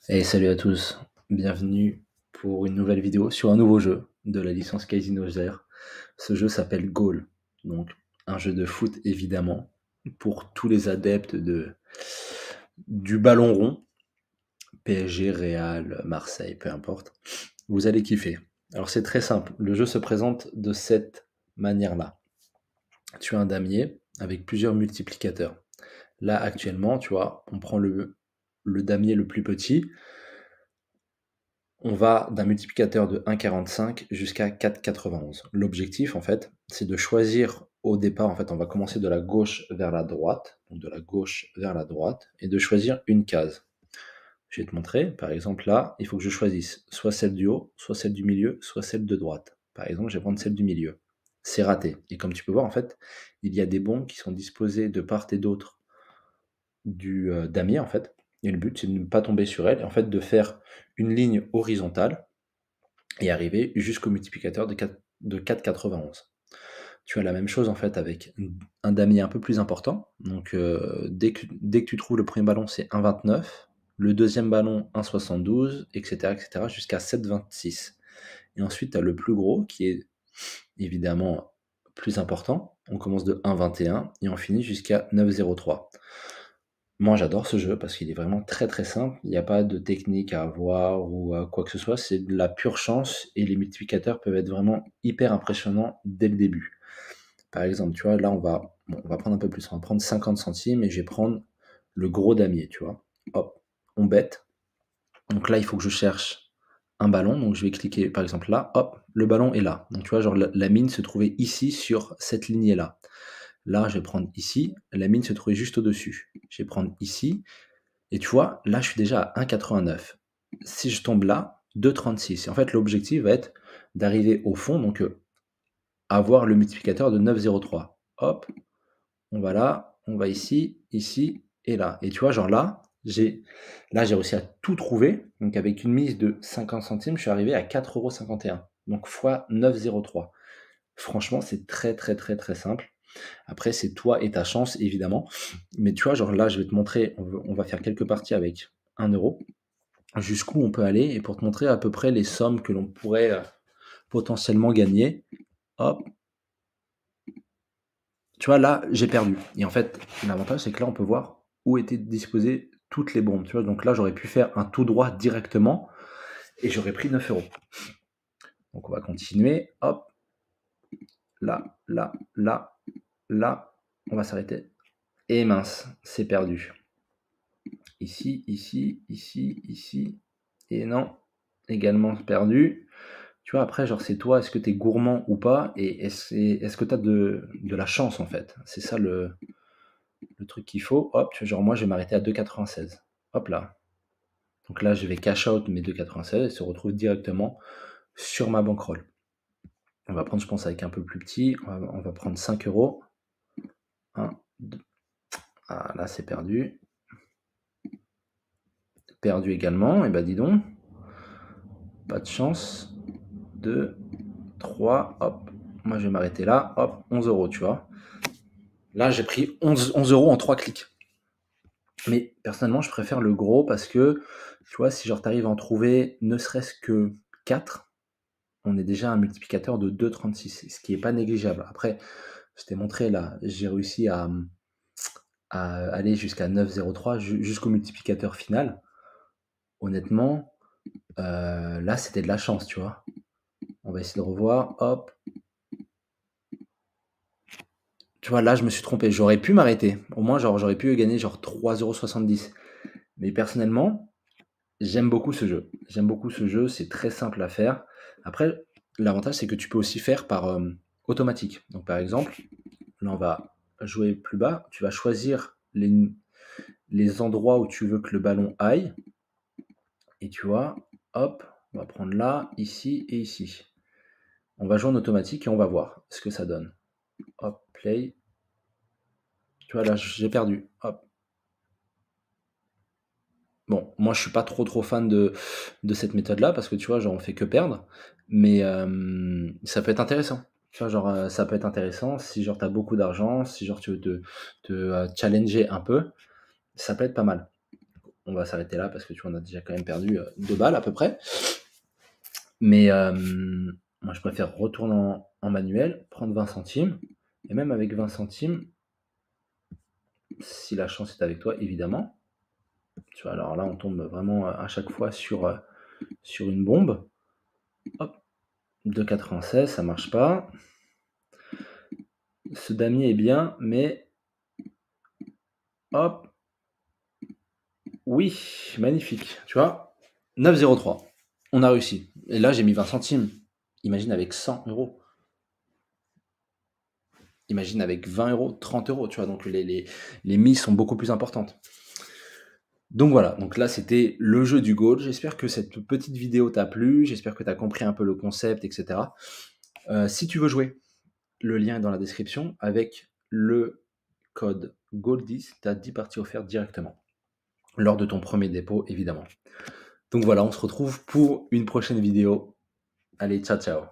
Et salut à tous, bienvenue pour une nouvelle vidéo sur un nouveau jeu de la licence Casino Zero. Ce jeu s'appelle Goal, donc un jeu de foot évidemment, pour tous les adeptes du ballon rond, PSG, Real, Marseille, peu importe. Vous allez kiffer. Alors c'est très simple, le jeu se présente de cette manière-là. Tu as un damier avec plusieurs multiplicateurs. Là actuellement, tu vois, on prend le damier le plus petit. On va d'un multiplicateur de 1,45 jusqu'à 4,91. L'objectif, en fait, c'est de choisir au départ, en fait, on va commencer de la gauche vers la droite, donc de la gauche vers la droite, et de choisir une case. Je vais te montrer, par exemple là, il faut que je choisisse soit celle du haut, soit celle du milieu, soit celle de droite. Par exemple, je vais prendre celle du milieu. C'est raté. Et comme tu peux voir, en fait, il y a des bons qui sont disposés de part et d'autre du damier, en fait. Et le but, c'est de ne pas tomber sur elle, et en fait, de faire une ligne horizontale et arriver jusqu'au multiplicateur de 4,91. Tu as la même chose en fait avec un damier un peu plus important. Donc dès que tu trouves le premier ballon, c'est 1,29. Le deuxième ballon, 1,72, etc. jusqu'à 7,26. Et ensuite, tu as le plus gros qui est évidemment plus important. On commence de 1,21 et on finit jusqu'à 9,03. Moi, j'adore ce jeu parce qu'il est vraiment très très simple. Il n'y a pas de technique à avoir ou quoi que ce soit. C'est de la pure chance et les multiplicateurs peuvent être vraiment hyper impressionnants dès le début. Par exemple, tu vois, là, on va prendre un peu plus. On va prendre 50 centimes et je vais prendre le gros damier, tu vois. Hop, on bête. Donc là, il faut que je cherche un ballon. Donc je vais cliquer, par exemple, là. Hop, le ballon est là. Donc tu vois, genre la mine se trouvait ici sur cette lignée-là. Là, je vais prendre ici. La mine se trouvait juste au-dessus. Je vais prendre ici. Et tu vois, là, je suis déjà à 1,89. Si je tombe là, 2,36. Et en fait, l'objectif va être d'arriver au fond, donc avoir le multiplicateur de 9,03. Hop, on va là, on va ici, ici et là. Et tu vois, genre là, j'ai réussi à tout trouver. Donc avec une mise de 50 centimes, je suis arrivé à 4,51 €. Donc fois 9,03. Franchement, c'est très très très très simple. Après, c'est toi et ta chance, évidemment. Mais tu vois, genre là, je vais te montrer, on va faire quelques parties avec 1 € jusqu'où on peut aller et pour te montrer à peu près les sommes que l'on pourrait potentiellement gagner. Hop, tu vois, là, j'ai perdu. Et en fait, l'avantage, c'est que là, on peut voir où étaient disposées toutes les bombes. Tu vois, donc là, j'aurais pu faire un tout droit directement et j'aurais pris 9 €. Donc, on va continuer. Hop, là, là, là, là. On va s'arrêter. Et mince, c'est perdu. Ici, ici, ici, ici. Et non, également perdu. Tu vois, après, genre, c'est toi, est-ce que tu es gourmand ou pas, et est-ce que tu as de la chance, en fait. C'est ça le truc qu'il faut. Hop, tu vois, genre, moi, je vais m'arrêter à 2,96. Hop là. Donc là, je vais cash out mes 2,96 et se retrouve directement sur ma bankroll. On va prendre, je pense, avec un peu plus petit. On va prendre 5 €. 1, 2. Ah, là, c'est perdu. Perdu également. Et bah, dis donc. Pas de chance. 2, 3. Hop. Moi, je vais m'arrêter là. Hop, 11 €, tu vois. Là, j'ai pris 11 € en 3 clics. Mais personnellement, je préfère le gros parce que, tu vois, si genre t'arrives à en trouver ne serait-ce que 4, on est déjà à un multiplicateur de 2,36, ce qui est pas négligeable. Après, je t'ai montré là, j'ai réussi à aller jusqu'à 9,03 jusqu'au multiplicateur final. Honnêtement, là, c'était de la chance, tu vois. On va essayer de revoir. Hop. Tu vois, là, je me suis trompé. J'aurais pu m'arrêter. Au moins, genre, j'aurais pu gagner genre 3,70 €. Mais personnellement, j'aime beaucoup ce jeu. J'aime beaucoup ce jeu, c'est très simple à faire. Après, l'avantage, c'est que tu peux aussi faire par automatique. Donc, par exemple, là, on va jouer plus bas. Tu vas choisir les endroits où tu veux que le ballon aille. Et tu vois, hop, on va prendre là, ici et ici. On va jouer en automatique et on va voir ce que ça donne. Hop, play. Tu vois, là, j'ai perdu. Hop. Bon, moi je suis pas trop fan de cette méthode-là parce que tu vois, genre on fait que perdre, mais ça peut être intéressant. Tu vois, genre, ça peut être intéressant si genre tu as beaucoup d'argent, si genre tu veux te challenger un peu, ça peut être pas mal. on va s'arrêter là parce que tu vois, on a déjà quand même perdu 2 balles à peu près. Mais moi, je préfère retourner en manuel, prendre 20 centimes. Et même avec 20 centimes, si la chance est avec toi, évidemment. Tu vois, alors là, on tombe vraiment à chaque fois sur une bombe. Hop, 2,96, ça marche pas. Ce damier est bien, mais hop, oui, magnifique. Tu vois, 9,03. On a réussi. Et là, j'ai mis 20 centimes. Imagine avec 100 euros. Imagine avec 20 euros, 30 euros, tu vois. Donc les mises sont beaucoup plus importantes. Donc voilà, donc là c'était le jeu du goal. J'espère que cette petite vidéo t'a plu, j'espère que tu as compris un peu le concept, etc. Si tu veux jouer, le lien est dans la description avec le code GOAL10, tu as 10 parties offertes directement lors de ton premier dépôt, évidemment. Donc voilà, on se retrouve pour une prochaine vidéo. Allez, ciao ciao.